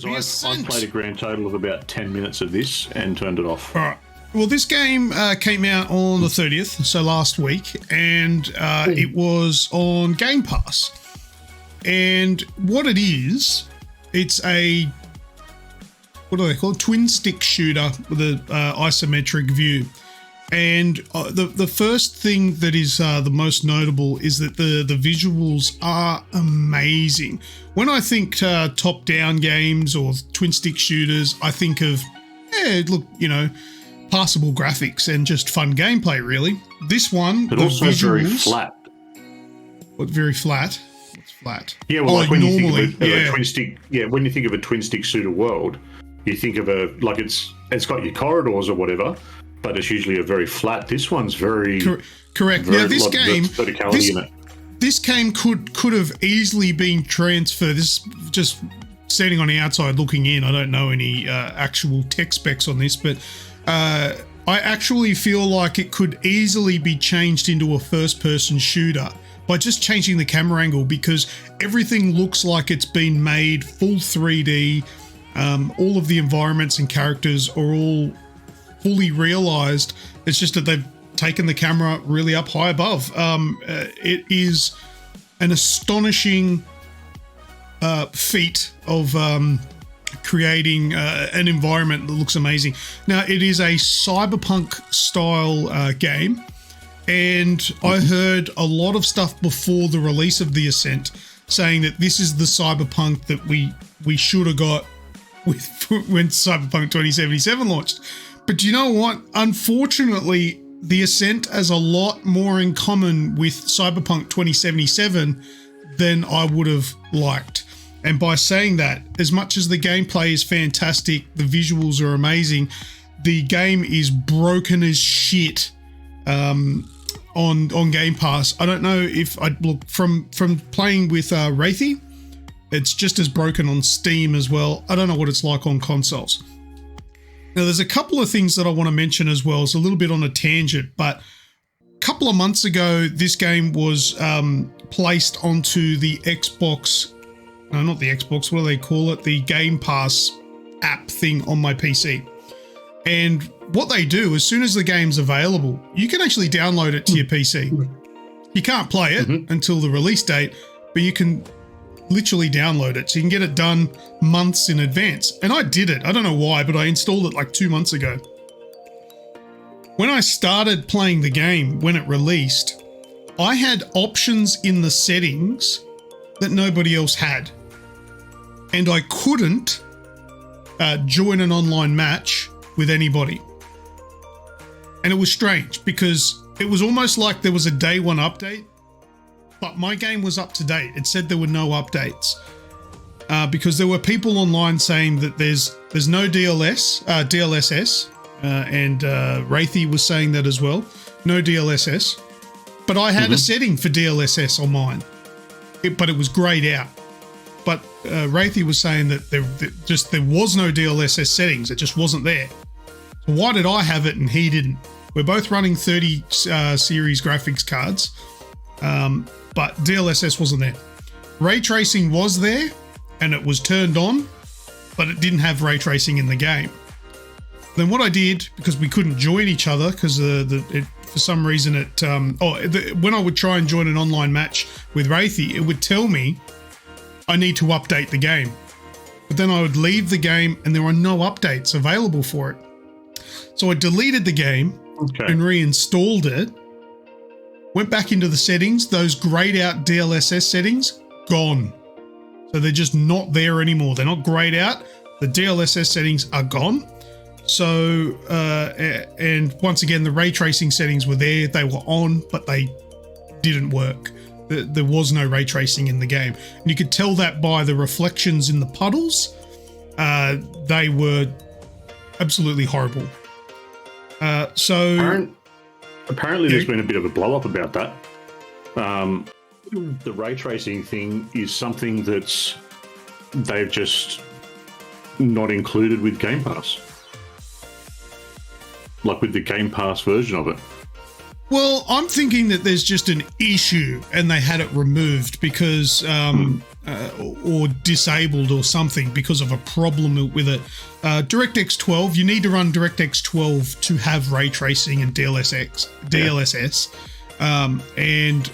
Because I've played a grand total of about 10 minutes of this and turned it off. All right. Well, this game came out on the 30th, so last week, and it was on Game Pass. And what it is, it's a, what do they call it? Twin stick shooter with an isometric view. And the first thing that is the most notable is that the visuals are amazing. When I think top-down games or twin stick shooters, I think of, passable graphics and just fun gameplay, really. This one, but the also visuals, very flat. What, very flat? What's flat? Yeah, well, like when you think of a twin stick, when you think of a twin stick shooter world, you think of it's got your corridors or whatever, but it's usually a very flat. This one's very correct. Very, now this game, verticality in it. This game could have easily been transferred. This just standing on the outside looking in. I don't know any actual tech specs on this, but I actually feel like it could easily be changed into a first-person shooter by just changing the camera angle, because everything looks like it's been made full 3D. All of the environments and characters are all fully realized. It's just that they've taken the camera really up high above. It is an astonishing feat of creating an environment that looks amazing. Now, it is a cyberpunk style game, and I heard a lot of stuff before the release of the Ascent saying that this is the cyberpunk that we should have got when Cyberpunk 2077 launched. But you know what? Unfortunately, the Ascent has a lot more in common with Cyberpunk 2077 than I would have liked. And by saying that, as much as the gameplay is fantastic, the visuals are amazing, the game is broken as shit on Game Pass. I don't know if I look from playing with Wraithy, it's just as broken on Steam as well. I don't know what it's like on consoles. Now, there's a couple of things that I want to mention as well. It's a little bit on a tangent, but a couple of months ago, this game was placed onto the Xbox. No, not the Xbox. What do they call it? The Game Pass app thing on my PC. And what they do, as soon as the game's available, you can actually download it to your PC. You can't play it until the release date, but you can literally download it. So you can get it done months in advance. And I did it. I don't know why, but I installed it like 2 months ago. When I started playing the game, when it released, I had options in the settings that nobody else had. And I couldn't join an online match with anybody. And it was strange because it was almost like there was a day one update, but my game was up to date. It said there were no updates because there were people online saying that there's no DLSS, and Wraithy was saying that as well. No DLSS, but I had a setting for DLSS on mine, but it was grayed out. But Wraithy was saying that there was no DLSS settings. It just wasn't there. So why did I have it and he didn't? We're both running 30 series graphics cards, but DLSS wasn't there. Ray tracing was there and it was turned on, but it didn't have ray tracing in the game. Then what I did, because we couldn't join each other, because for some reason when I would try and join an online match with Wraithy, it would tell me I need to update the game. But then I would leave the game and there are no updates available for it. So I deleted the game and reinstalled it, went back into the settings, those grayed out DLSS settings, gone. So they're just not there anymore. They're not grayed out. The DLSS settings are gone. So, and once again, the ray tracing settings were there. They were on, but they didn't work. There was no ray tracing in the game. And you could tell that by the reflections in the puddles. They were absolutely horrible. Apparently there's been a bit of a blow up about that. The ray tracing thing is something that's they've just not included with Game Pass. Like with the Game Pass version of it. Well, I'm thinking that there's just an issue and they had it removed because or disabled or something because of a problem with it. DirectX 12, you need to run DirectX 12 to have ray tracing and DLSS, and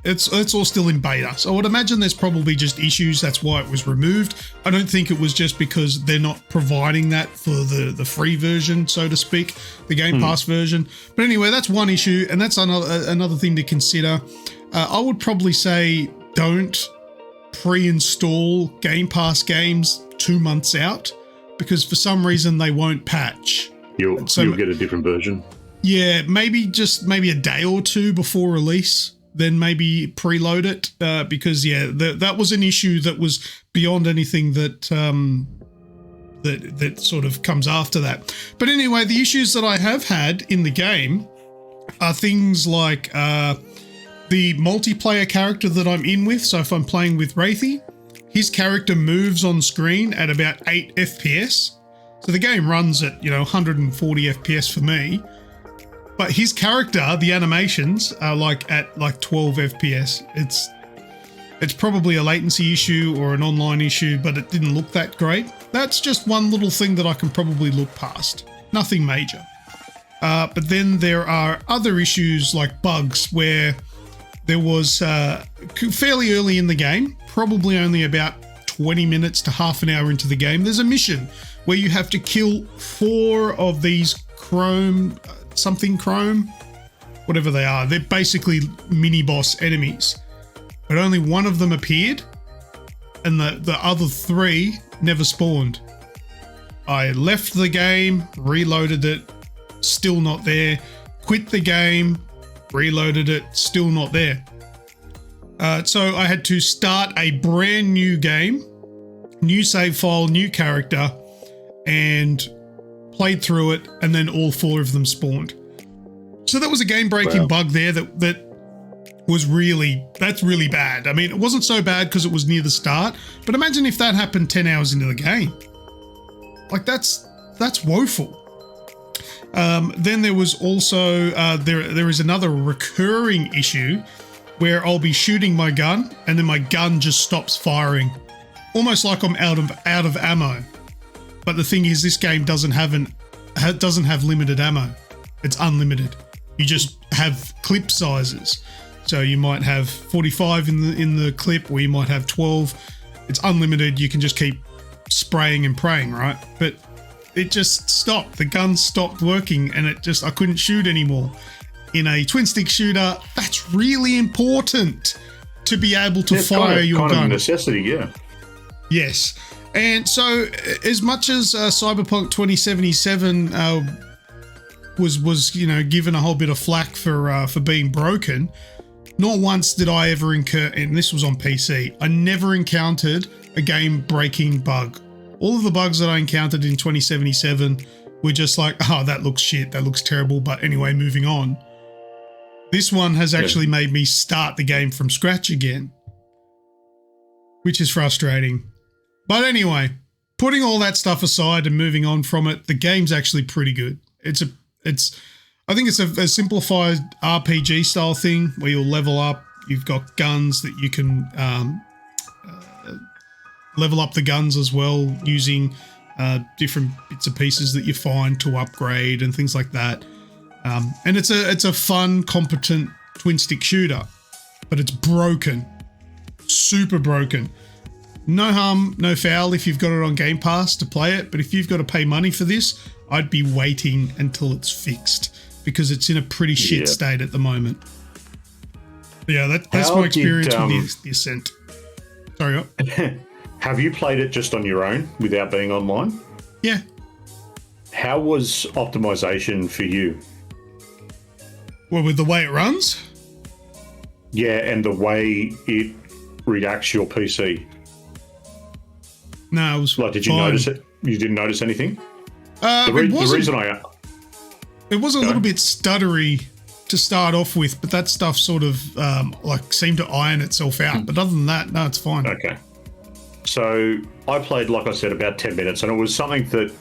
it's all still in beta. So I would imagine there's probably just issues. That's why it was removed. I don't think it was just because they're not providing that for the free version, so to speak, the Game Pass version. But anyway, that's one issue, and that's another thing to consider. I would probably say don't pre-install Game Pass games 2 months out, because for some reason they won't patch. You'll get a different version. Yeah, maybe a day or two before release. Then maybe preload it, because that was an issue that was beyond anything that that sort of comes after that. But anyway, the issues that I have had in the game are things like the multiplayer character that I'm in with. So if I'm playing with Wraithy, his character moves on screen at about 8 FPS. So the game runs at 140 FPS for me. But his character, the animations are at 12 FPS. It's probably a latency issue or an online issue, but it didn't look that great. That's just one little thing that I can probably look past. Nothing major. But then there are other issues like bugs where there was fairly early in the game, probably only about 20 minutes to half an hour into the game, there's a mission where you have to kill 4 of these chrome, whatever they are. They're basically mini boss enemies, but only one of them appeared and the other 3 never spawned. I left the game, reloaded it, still not there. Quit the game, reloaded it, still not there. So I had to start a brand new game, new save file, new character, and played through it, and then all 4 of them spawned. So that was a game-breaking bug there that was that's really bad. I mean, it wasn't so bad because it was near the start, but imagine if that happened 10 hours into the game. Like, that's woeful. Then there was also there is another recurring issue where I'll be shooting my gun and then my gun just stops firing, almost like I'm out of ammo. But the thing is, this game doesn't have limited ammo. It's unlimited. You just have clip sizes. So you might have 45 in the clip, or you might have 12. It's unlimited. You can just keep spraying and praying, right? But it just stopped. The gun stopped working, and I couldn't shoot anymore. In a twin stick shooter, that's really important to be able to fire your gun. Kind of necessity, yeah. Yes. And so, as much as Cyberpunk 2077 was given a whole bit of flack for being broken, not once did I ever incur, and this was on PC, I never encountered a game-breaking bug. All of the bugs that I encountered in 2077 were just like, oh, that looks shit, that looks terrible, but anyway, moving on. This one has actually made me start the game from scratch again, which is frustrating. But anyway, putting all that stuff aside and moving on from it, the game's actually pretty good. I think it's a simplified RPG style thing where you'll level up. You've got guns that you can level up the guns as well using different bits and pieces that you find to upgrade and things like that. And it's a fun, competent twin stick shooter, but it's broken, super broken. No harm, no foul if you've got it on Game Pass to play it, but if you've got to pay money for this, I'd be waiting until it's fixed because it's in a pretty shit state at the moment. But yeah, that's my experience with the Ascent. Sorry. Have you played it just on your own without being online? Yeah. How was optimization for you? Well, with the way it runs? Yeah, and the way it reacts to your PC. No, it was did you notice it? You didn't notice anything? It was a little bit stuttery to start off with, but that stuff sort of seemed to iron itself out. But other than that, no, it's fine. Okay. So I played, like I said, about 10 minutes, and it was something that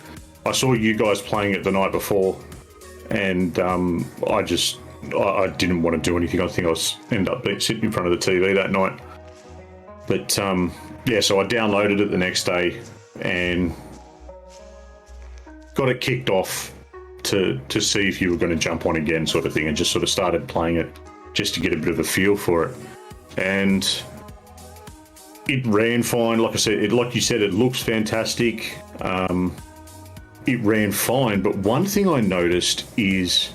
I saw you guys playing it the night before, and I didn't want to do anything. I think I ended up sitting in front of the TV that night. But yeah, so I downloaded it the next day and got it kicked off to see if you were going to jump on again, sort of thing, and just sort of started playing it just to get a bit of a feel for it. And it ran fine. Like I said, like you said, it looks fantastic. It ran fine, but one thing I noticed is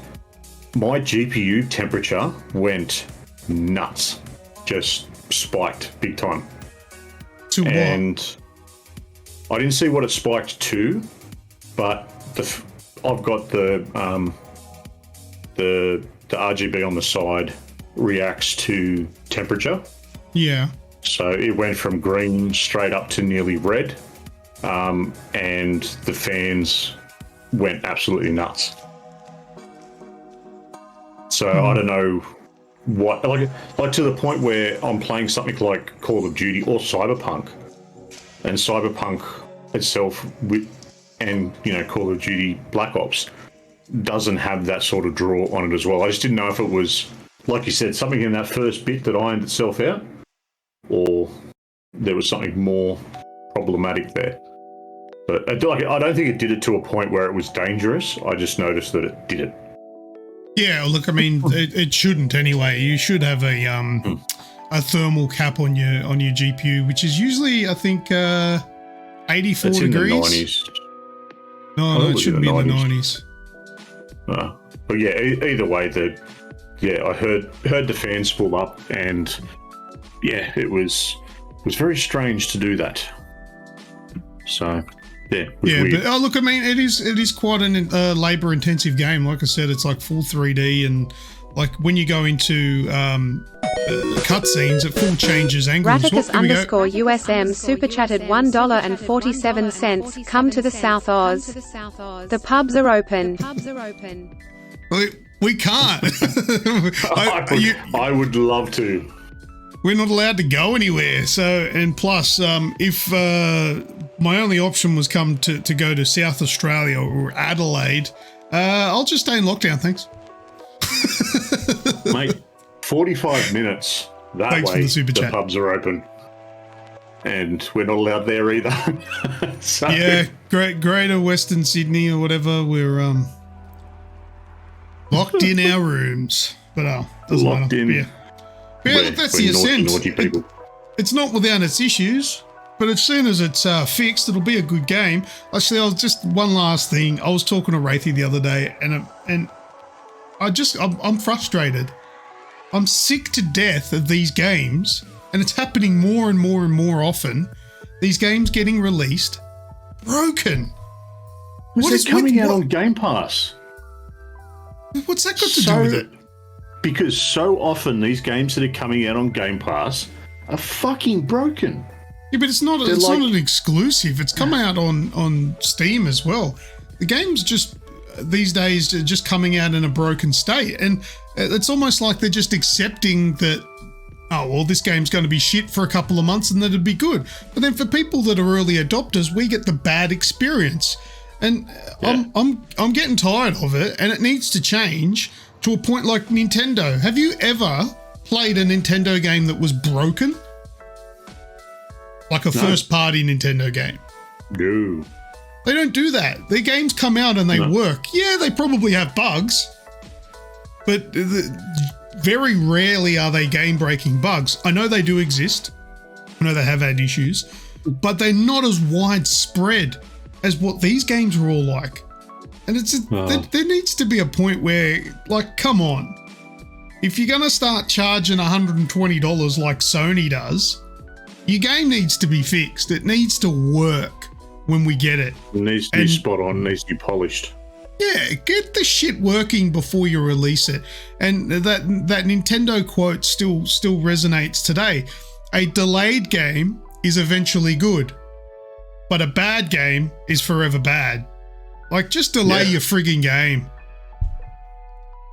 my GPU temperature went nuts, just spiked big time. To what? And I didn't see what it spiked to, but I've got the RGB on the side reacts to temperature. Yeah. So it went from green straight up to nearly red, and the fans went absolutely nuts. So I don't know what, like to the point where I'm playing something like Call of Duty or Cyberpunk, and Cyberpunk itself and Call of Duty Black Ops doesn't have that sort of draw on it as well. I just didn't know if it was, like you said, something in that first bit that ironed itself out, or there was something more problematic there. But I don't think it did it to a point where it was dangerous. I just noticed that it did it. Yeah, look, I mean, it shouldn't anyway. You should have a thermal cap on your GPU, which is usually, I think, 84 it's degrees. In the 90s. No, it shouldn't be in the 90s. But yeah, either way, I heard the fans pull up, and yeah, it was very strange to do that. So yeah, weird. But look, I mean, it is quite an labor intensive game. Like I said, it's like full 3D, and like when you go into cutscenes, it full changes angles. Graphicus_USM super chatted $1.47. Come to the South Oz. The pubs are open. We can't. I would love to. We're not allowed to go anywhere. So, and plus, if my only option was to go to South Australia or Adelaide, I'll just stay in lockdown, thanks. Mate, 45 minutes that thanks way, the pubs are open. And we're not allowed there either. So. Yeah, Greater Western Sydney or whatever, we're locked in our rooms. But doesn't locked matter. in. Yeah, look, that's the Ascent. It's not without its issues, but as soon as it's fixed, it'll be a good game. Actually, one last thing. I was talking to Wraithy the other day, and I'm frustrated. I'm sick to death of these games, and it's happening more and more and more often. These games getting released broken. What is coming out on Game Pass? What's that got to do with it? Because so often these games that are coming out on Game Pass are fucking broken. Yeah, but it's not an exclusive. It's come out on Steam as well. The game's just these days are just coming out in a broken state, and it's almost like they're just accepting that, oh well, this game's going to be shit for a couple of months and then it'd be good. But then for people that are early adopters, we get the bad experience, and yeah. I'm getting tired of it, and it needs to change to a point like Nintendo. Have you ever played a Nintendo game that was broken? Like a first-party Nintendo game? No. They don't do that. Their games come out and they work. Yeah, they probably have bugs, but very rarely are they game-breaking bugs. I know they do exist. I know they have had issues, but they're not as widespread as what these games are all like. And there needs to be a point where, like, come on. If you're going to start charging $120 like Sony does, your game needs to be fixed. It needs to work when we get it. It needs to be spot on, it needs to be polished. Yeah, get the shit working before you release it. And that Nintendo quote still resonates today. A delayed game is eventually good, but a bad game is forever bad. Like, just delay your frigging game.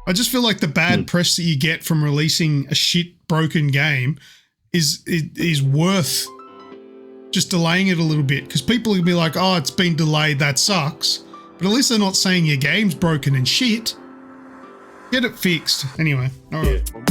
I just feel like the bad press that you get from releasing a shit broken game is worth just delaying it a little bit, because people will be like, oh, it's been delayed, that sucks. But at least they're not saying your game's broken and shit. Get it fixed. Anyway, all right. Yeah.